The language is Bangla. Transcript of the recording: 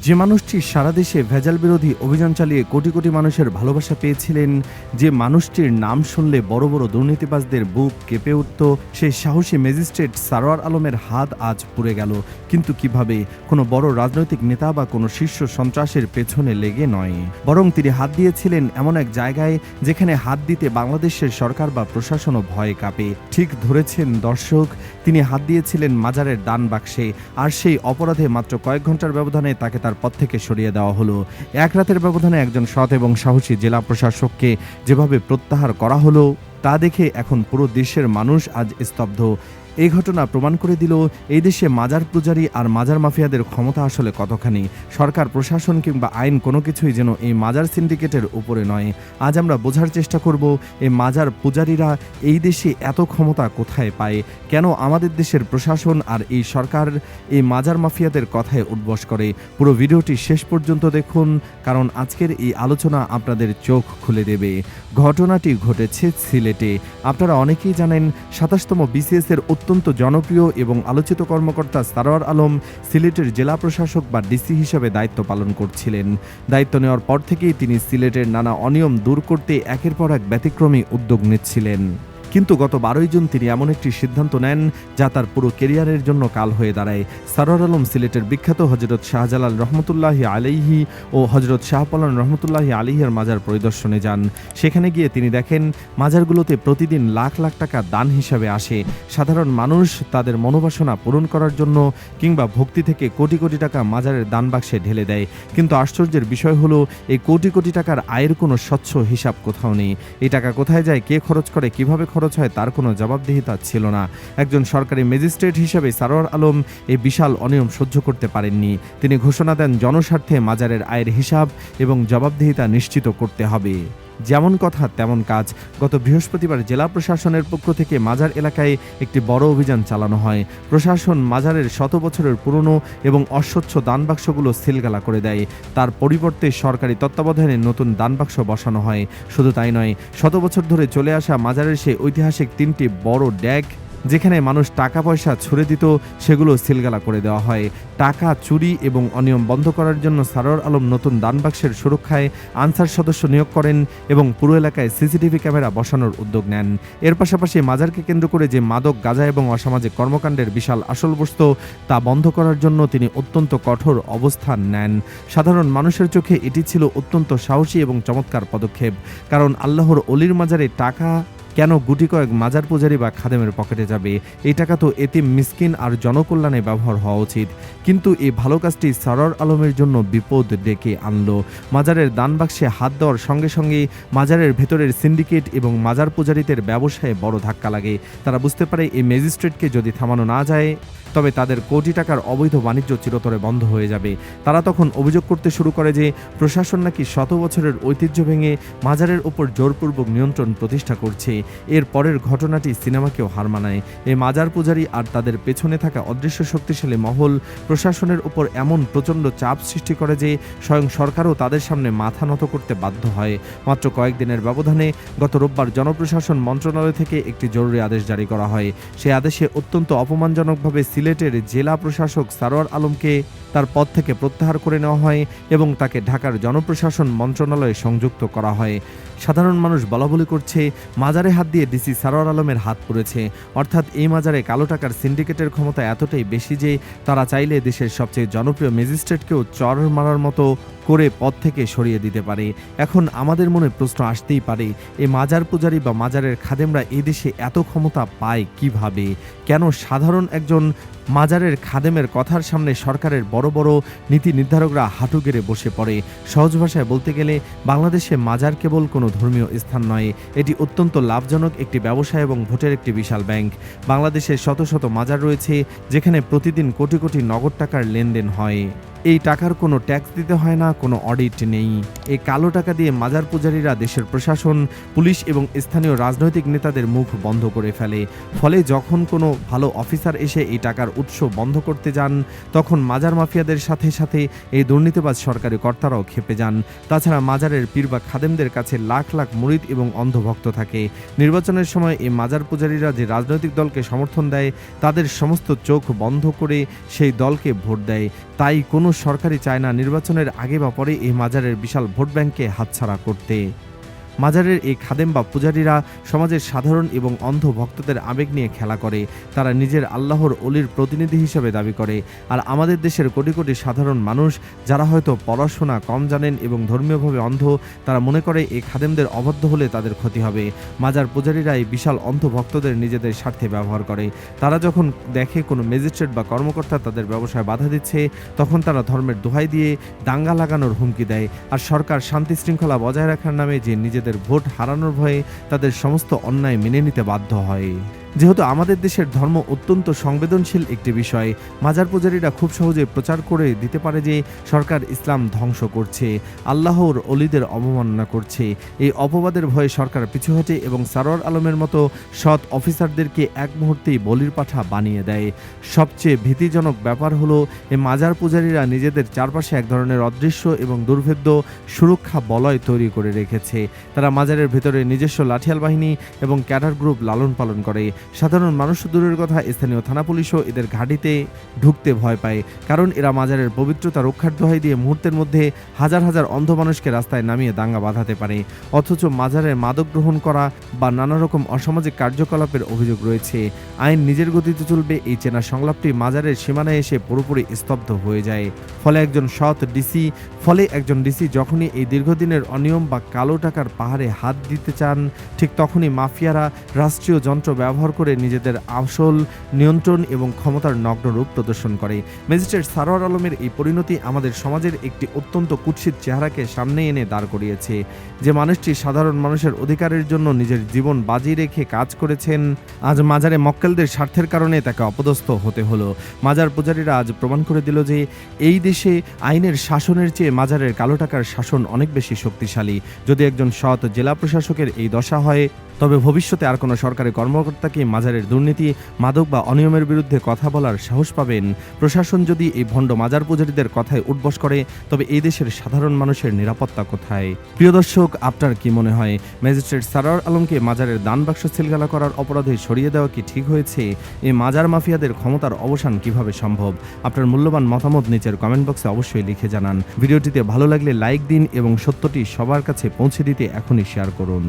যে মানুষটি সারা দেশে ভেজাল বিরোধী অভিযান চালিয়ে কোটি কোটি মানুষের ভালোবাসা পেয়েছিলেন, যে মানুষটির নাম শুনলে বড় বড় দুর্নীতিবাজদের বুক কেঁপে উঠত, সেই সাহসী ম্যাজিস্ট্রেট সারোয়ার আলমের হাত আজ পুড়ে গেল। কিন্তু কিভাবে? কোনো বড় রাজনৈতিক নেতা বা কোনো শীর্ষ সন্ত্রাসের পেছনে লেগে নয়, বরং তিনি হাত দিয়েছিলেন এমন এক জায়গায় যেখানে হাত দিতে বাংলাদেশের সরকার বা প্রশাসনও ভয়ে কাঁপে। ঠিক ধরেছেন দর্শক, তিনি হাত দিয়েছিলেন মাজারের দান বাক্সে। আর সেই অপরাধে মাত্র কয়েক ঘন্টার ব্যবধানে তাকে তার পদ থেকে সরিয়ে দেওয়া হলো। এক রাতের ব্যবধানে একজন সৎ এবং সাহসী জেলা প্রশাসককে যেভাবে প্রত্যাহার করা হলো, তা দেখে এখন পুরো দেশের মানুষ আজ স্তব্ধ। এই ঘটনা প্রমাণ করে দিল এই দেশে মাজার পূজারী আর মাজার মাফিয়াদের ক্ষমতা আসলে কতখানি। সরকার, প্রশাসন কিংবা আইন কোনো কিছুই যেন এই মাজার সিন্ডিকেটের উপরে নয়। আজ আমরা বোঝার চেষ্টা করব এই মাজার পূজারীরা এই দেশে এত ক্ষমতা কোথায় পায়, কেন আমাদের দেশের প্রশাসন আর এই সরকার এই মাজার মাফিয়াদের কথায় উদ্বস করে। পুরো ভিডিওটি শেষ পর্যন্ত দেখুন, কারণ আজকের এই আলোচনা আপনাদের চোখ খুলে দেবে। ঘটনাটি ঘটেছে সিলেটে। আপনারা অনেকেই জানেন ২৭তম BCS এর অত্যন্ত জনপ্রিয় এবং আলোচিত কর্মকর্তা সারোয়ার আলম সিলেটের জেলা প্রশাসক বা ডিসি হিসেবে দায়িত্ব পালন করছিলেন। দায়িত্ব নেওয়ার পর থেকেই তিনি সিলেটের নানা অনিয়ম দূর করতে একের পর এক ব্যতিক্রমী উদ্যোগ নিচ্ছিলেন। কিন্তু গত 12 জুন তিনি এমন একটি সিদ্ধান্ত নেন যা তার পুরো কেরিয়ারের জন্য কাল হয়ে দাঁড়ায়। সারোয়ার আলম সিলেটের বিখ্যাত হযরত শাহজালাল রহমতুল্লাহি আলাইহি ও হযরত শাহপলান রহমতুল্লাহি আলাইহির মাজার পরিদর্শনে যান। সেখানে গিয়ে তিনি দেখেন মাজারগুলোতে প্রতিদিন লাখ লাখ টাকা দান হিসাবে আসে। সাধারণ মানুষ তাদের মনোবাসনা পূরণ করার জন্য কিংবা ভক্তি থেকে কোটি কোটি টাকা মাজারের দান বাক্সে ঢেলে দেয়। কিন্তু আশ্চর্যের বিষয় হলো, এই কোটি কোটি টাকার আয়ের কোনো স্বচ্ছ হিসাব কোথাও নেই। এই টাকা কোথায় যায়, কে খরচ করে, কিভাবে খরচ হয়, তার কোনো জবাবদিহিতা ছিল না। একজন সরকারি ম্যাজিস্ট্রেট হিসেবে সারোয়ার আলম এই বিশাল অনিয়ম সহ্য করতে পারেননি। তিনি ঘোষণা দেন জনস্বার্থে মাজারের আয়ের হিসাব এবং জবাবদিহিতা নিশ্চিত করতে হবে। যেমন কথা তেমন কাজ। গত বৃহস্পতিবার জেলা প্রশাসনের পক্ষ থেকে মাজার এলাকায় একটি বড় অভিযান চালানো হয়। প্রশাসন মাজারের 100 বছরের পুরনো এবং অস্বচ্ছ দানবাক্সগুলো সিলগালা করে দেয়। তার পরিবর্তে সরকারি তত্ত্বাবধানে নতুন দানবাক্স বসানো হয়। শুধু তাই নয়, 100 বছর ধরে চলে আসা মাজারের সেই ঐতিহাসিক 3টি বড় ড্যাগ যেখানে মানুষ টাকা পয়সা ছুড়ে দিত, সেগুলো সিলগালা করে দেওয়া হয়। টাকা চুরি এবং অনিয়ম বন্ধ করার জন্য সারোয়ার আলম নতুন দানবাক্সের সুরক্ষায় আনসার সদস্য নিয়োগ করেন এবং পুরো এলাকায় CCTV ক্যামেরা বসানোর উদ্যোগ নেন। এর পাশাপাশি মাজারকে কেন্দ্র করে যে মাদক, গাঁজা এবং অসামাজিক কর্মকাণ্ডের বিশাল আসল বস্তু, তা বন্ধ করার জন্য তিনি অত্যন্ত কঠোর অবস্থান নেন। সাধারণ মানুষের চোখে এটি ছিল অত্যন্ত সাহসী এবং চমৎকার পদক্ষেপ, কারণ আল্লাহর অলির মাজারে টাকা কেন গুটি কয়েক মাজার পূজারী বা খাদেমের পকেটে যাবে? এই টাকা তো এতিম, মিসকিন আর জনকল্যাণে ব্যবহার হওয়া উচিত। কিন্তু এই ভালো কাজটি সারোয়ার আলমের জন্য বিপদ ডেকে আনলো। মাজারের দান বাক্সে হাত দেওয়ার সঙ্গে সঙ্গে মাজারের ভেতরের সিন্ডিকেট এবং মাজার পূজারীদের ব্যবসায় বড় ধাক্কা লাগে। তারা বুঝতে পারে এই ম্যাজিস্ট্রেটকে যদি থামানো না যায়, তবে তাদের কোটি টাকার অবৈধ বাণিজ্য চিরতরে বন্ধ হয়ে যাবে। তারা তখন অভিযোগ করতে শুরু করে যে প্রশাসন নাকি 100 বছরের ঐতিহ্য ভেঙে মাজারের উপর জোরপূর্বক নিয়ন্ত্রণ প্রতিষ্ঠা করছে। এর পরের ঘটনাটি সিনেমাকেও হার মানায়। এই মাজার পূজারী আর তাদের পেছনে থাকা অদৃশ্য শক্তিশালী মহল প্রশাসনের উপর এমন প্রচণ্ড চাপ সৃষ্টি করে যে স্বয়ং সরকারও তাদের সামনে মাথা নত করতে বাধ্য হয়। মাত্র কয়েকদিনের ব্যবধানে গত রোববার জনপ্রশাসন মন্ত্রণালয় থেকে একটি জরুরি আদেশ জারি করা হয়। সেই আদেশে অত্যন্ত অপমানজনকভাবে সিলেটের জেলা প্রশাসক সারোয়ার আলমকে তার পদ থেকে প্রত্যাহার করে নেওয়া হয় এবং তাকে ঢাকার জনপ্রশাসন মন্ত্রণালয়ে সংযুক্ত করা হয়। সাধারণ মানুষ বলাবলি করছে মাজারে হাত দিয়ে ডিসি সারোয়ার আলমের হাত পুড়েছে। অর্থাৎ এই মাজারে কালো টাকার সিন্ডিকেটের ক্ষমতা এতটাই বেশি যে তারা চাইলে দেশের সবচেয়ে জনপ্রিয় ম্যাজিস্ট্রেটকেও চর মারার মতো করে পদ থেকে সরিয়ে দিতে পারে। এখন আমাদের মনে প্রশ্ন আসতেই পারে, এই মাজার পূজারী বা মাজারের খাদেমরা এই দেশে এত ক্ষমতা পায় কিভাবে? কেন সাধারণ একজন মাজারের খাদেমের কথার সামনে সরকারের বড় বড় নীতি নির্ধারকরা হাঁটু গেড়ে বসে পড়ে? সহজ ভাষায় বলতে গেলে বাংলাদেশে মাজার কেবল কোনো ধর্মীয় স্থান নয়, এটি অত্যন্ত লাভজনক একটি ব্যবসা এবং ভোটের একটি বিশাল ব্যাংক। বাংলাদেশে শত শত মাজার রয়েছে যেখানে প্রতিদিন কোটি কোটি নগদ টাকার লেনদেন হয়। এই টাকার কোনো ট্যাক্স দিতে হয় না, কোনো অডিট নেই। এই কালো টাকা দিয়ে মাজার পূজারীরা দেশের প্রশাসন, পুলিশ এবং স্থানীয় রাজনৈতিক নেতাদের মুখ বন্ধ করে ফেলে। ফলে যখন কোনো ভালো অফিসার এসে এই টাকার উৎস বন্ধ করতে যান, তখন মাজার মাফিয়াদের সাথে সাথে এই দুর্নীতিবাজ সরকারি কর্তারাও খেপে যান। তাছাড়া মাজারের পীর বা খাদেমদের কাছে লাখ লাখ মুরিদ এবং অন্ধভক্ত থাকে। নির্বাচনের সময় এই মাজার পূজারীরা যে রাজনৈতিক দলকে সমর্থন দেয়, তাদের সমস্ত চোখ বন্ধ করে সেই দলকে ভোট দেয়। তাই কোনো সরকারই চায় না নির্বাচনের আগে বা পরে এই মাজারের বিশাল ভোট ব্যাংককে হাতছাড়া করতে। মাজারের এই খাদেম বা পূজারীরা সমাজের সাধারণ এবং অন্ধ ভক্তদের আবেগ নিয়ে খেলা করে। তারা নিজের আল্লাহর অলির প্রতিনিধি হিসেবে দাবি করে। আর আমাদের দেশের কোটি কোটি সাধারণ মানুষ যারা হয়তো পড়াশোনা কম জানেন এবং ধর্মীয়ভাবে অন্ধ, তারা মনে করে এই খাদেমদের অবাধ্য হলে তাদের ক্ষতি হবে। মাজার পূজারীরা এই বিশাল অন্ধ ভক্তদের নিজেদের স্বার্থে ব্যবহার করে। তারা যখন দেখে কোনো ম্যাজিস্ট্রেট বা কর্মকর্তা তাদের ব্যবসায় বাধা দিচ্ছে, তখন তারা ধর্মের দোহাই দিয়ে দাঙ্গা লাগানোর হুমকি দেয়। আর সরকার শান্তি শৃঙ্খলা বজায় রাখার নামে যে নিজেদের ভোট হারানোর ভয়ে তাদের সমস্ত অন্যায় মেনে নিতে বাধ্য হয়। যেহেতু আমাদের দেশের ধর্ম অত্যন্ত সংবেদনশীল একটি বিষয়, মাজার পূজারীরা খুব সহজে প্রচার করে দিতে পারে যে সরকার ইসলাম ধ্বংস করছে, আল্লাহর অলিদের অবমাননা করছে। এই অপবাদের ভয়ে সরকার পিছু হটে এবং সারোয়ার আলমের মতো সৎ অফিসারদেরকে এক মুহূর্তেই বলির পাঠা বানিয়ে দেয়। সবচেয়ে ভীতিজনক ব্যাপার হলো এই মাজার পূজারীরা নিজেদের চারপাশে এক ধরনের অদৃশ্য এবং দুর্ভেদ্য সুরক্ষা বলয় তৈরি করে রেখেছে। তারা মাজারের ভেতরে নিজস্ব লাঠিয়াল বাহিনী এবং ক্যাডার গ্রুপ লালন পালন করে। সাধারণ মানুষ দূরের কথা, স্থানীয় থানা পুলিশও এদের ঘাঁটিতে ঢুকতে ভয় পায়, কারণ এরা মাজারের পবিত্রতা রক্ষার দোহাই দিয়ে মুহূর্তের মধ্যে হাজার হাজার অন্ধ মানুষকে রাস্তায় নামিয়ে দাঙ্গা বাঁধাতে পারে। অথচ মাজারে মাদক গ্রহণ করা বা নানা রকম অসামাজিক কার্যকলাপের অভিযোগ রয়েছে। আইন নিজের গতিতে চলবে, এই চেনা সংলাপটি মাজারের সীমানায় এসে পুরোপুরি স্তব্ধ হয়ে যায়। ফলে একজন ডিসি যখনই এই দীর্ঘদিনের অনিয়ম বা কালো টাকার পাহাড়ে হাত দিতে চান, ঠিক তখনই মাফিয়ারা রাষ্ট্রীয় যন্ত্র ব্যবহার করে নিজেদের আসল নিয়ন্ত্রণ এবং ক্ষমতার নগ্ন রূপ প্রদর্শন করে। ম্যাজিস্ট্রেট সারোয়ার আলমের এই পরিণতি আমাদের সমাজের একটি অত্যন্ত কুৎসিত চেহারাকে সামনে এনে দাঁড় করিয়েছে। যে মানুষটি সাধারণ মানুষের অধিকারের জন্য নিজের জীবন বাজি রেখে কাজ করেছেন, আজ মাজারে মক্কেলদের স্বার্থের কারণে তাকে অপদস্থ হতে হলো। মাজার পূজারীরা আজ প্রমাণ করে দিল যে এই দেশে আইনের শাসনের চেয়ে মাজারের কালো টাকার শাসন অনেক বেশি শক্তিশালী। যদি একজন সৎ জেলা প্রশাসকের এই দশা হয়, তবে ভবিষ্যতে আর কোনো সরকারি কর্মকর্তাকে মাজারের দুর্নীতি, মাদক বা অনিয়মের বিরুদ্ধে কথা বলার সাহস পাবেন। প্রশাসন যদি এই ভণ্ড মাজার পূজারীদের কথায় উঠবস করে, তবে এই দেশের সাধারণ মানুষের নিরাপত্তা কোথায়? প্রিয় দর্শক, আপনার কি মনে হয় ম্যাজিস্ট্রেট সারোয়ার আলমকে মাজারের দান বাক্স সিলগালা করার অপরাধে সরিয়ে দেওয়া কি ঠিক হয়েছে? এই মাজার মাফিয়াদের ক্ষমতার অবসান কিভাবে সম্ভব? আপনার মূল্যবান মতামত নিচের কমেন্ট বক্সে অবশ্যই লিখে জানান। ভিডিওটিতে ভালো লাগলে লাইক দিন এবং সত্যটি সবার কাছে পৌঁছে দিতে এখনই শেয়ার করুন।